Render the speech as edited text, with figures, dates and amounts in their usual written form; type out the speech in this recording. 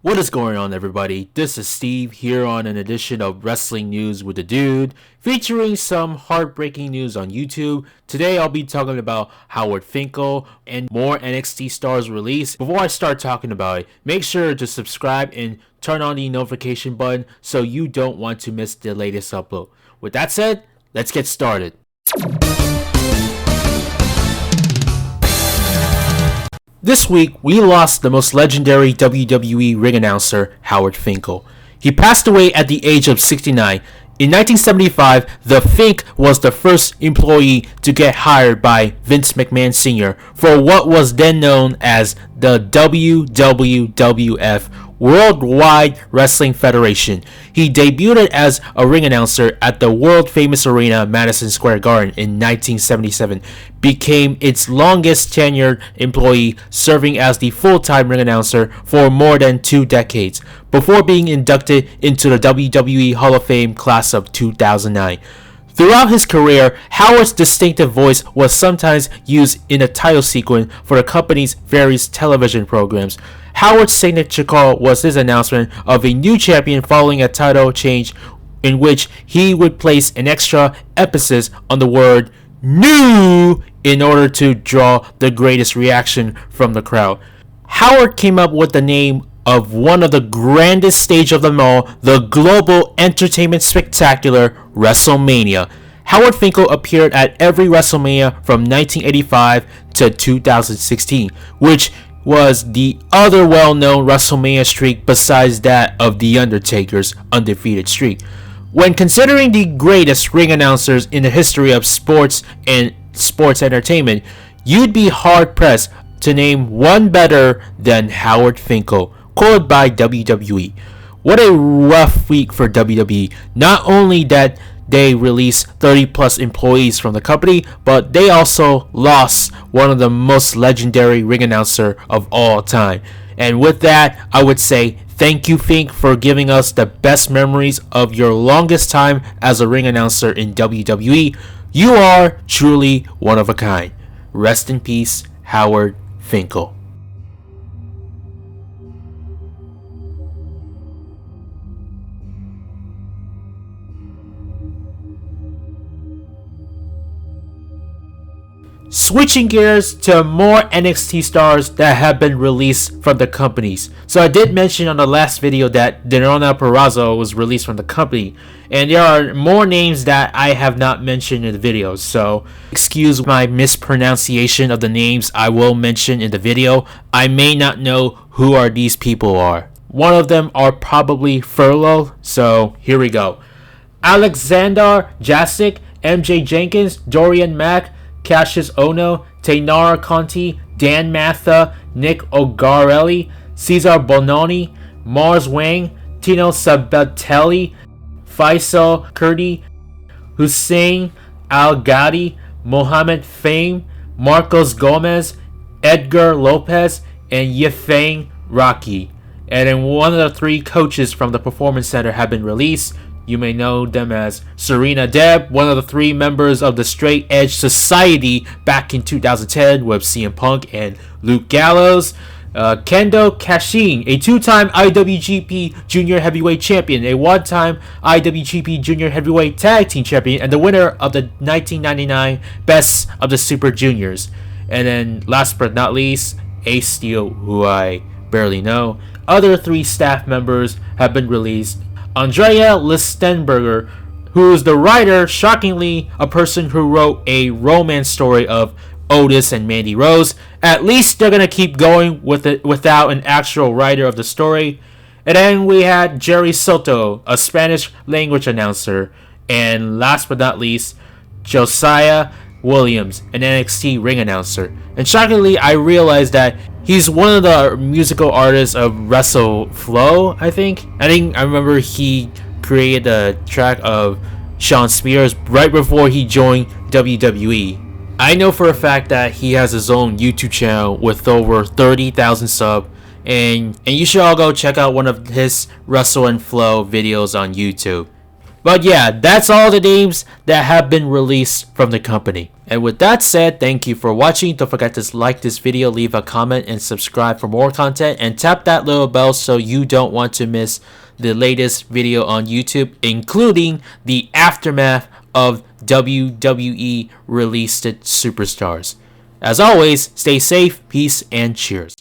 What is going on, everybody? This is Steve here on an edition of Wrestling News with the Dude, featuring some heartbreaking news on YouTube. Today I'll be talking about Howard Finkel and more NXT Stars release. Before I start talking about it, make sure to subscribe and turn on the notification button so you don't want to miss the latest upload. With that said, let's get started. This week, we lost the most legendary WWE ring announcer, Howard Finkel. He passed away at the age of 69. In 1975, the Fink was the first employee to get hired by Vince McMahon Sr. for what was then known as the WWF, Worldwide Wrestling Federation. He debuted as a ring announcer at the world-famous arena Madison Square Garden in 1977, became its longest tenured employee, serving as the full-time ring announcer for more than 2 decades, before being inducted into the WWE Hall of Fame class of 2009. Throughout his career, Howard's distinctive voice was sometimes used in a title sequence for the company's various television programs. Howard's signature call was his announcement of a new champion following a title change in which he would place an extra emphasis on the word "new" in order to draw the greatest reaction from the crowd. Howard came up with the name of one of the grandest stages of them all, the global entertainment spectacular WrestleMania. Howard Finkel appeared at every WrestleMania from 1985 to 2016, which was the other well-known WrestleMania streak besides that of The Undertaker's undefeated streak. When considering the greatest ring announcers in the history of sports and sports entertainment, you'd be hard-pressed to name one better than Howard Finkel, quoted by WWE. What a rough week for WWE. Not only that they released 30 plus employees from the company, but they also lost one of the most legendary ring announcer of all time. And with that, I would say thank you, Fink, for giving us the best memories of your longest time as a ring announcer in WWE. You are truly one of a kind. Rest in peace, Howard Finkel. Switching gears to more NXT stars that have been released from the companies. So I did mention on the last video that Deonna Purrazzo was released from the company, and there are more names that I have not mentioned in the video, so excuse my mispronunciation of the names I will mention in the video. I may not know who are these people are. One of them are probably furloughed, so here we go. Alexander Jacek, MJ Jenkins, Dorian Mack, Cassius Ono, Taynara Conti, Dan Matha, Nick Ogarelli, Cesar Bononi, Mars Wang, Tino Sabatelli, Faisal Kurdi, Hussein Al-Ghadi, Mohamed Fame, Marcos Gomez, Edgar Lopez, and Yefeng Rocky. And then one of the 3 coaches from the Performance Center have been released. You may know them as Serena Deb, one of the 3 members of the Straight Edge Society back in 2010 with CM Punk and Luke Gallows. Kendo Kashin, a 2-time IWGP Junior Heavyweight Champion, a 1-time IWGP Junior Heavyweight Tag Team Champion, and the winner of the 1999 Best of the Super Juniors. And then last but not least, Ace Steel, who I barely know. Other 3 staff members have been released. Andrea Listenberger, who is the writer, shockingly a person who wrote a romance story of Otis and Mandy Rose. At least they're gonna keep going with it without an actual writer of the story. And then we had Jerry Soto, a Spanish language announcer, and last but not least, Josiah Williams, an NXT ring announcer. And shockingly, I realized that he's one of the musical artists of WrestleFlow, I think. I remember he created a track of Shawn Spears right before he joined WWE. I know for a fact that he has his own YouTube channel with over 30,000 subs, and you should all go check out one of his Wrestle and Flow videos on YouTube. But yeah, that's all the names that have been released from the company. And with that said, thank you for watching. Don't forget to like this video, leave a comment, and subscribe for more content. And tap that little bell so you don't want to miss the latest video on YouTube, including the aftermath of WWE released superstars. As always, stay safe, peace, and cheers.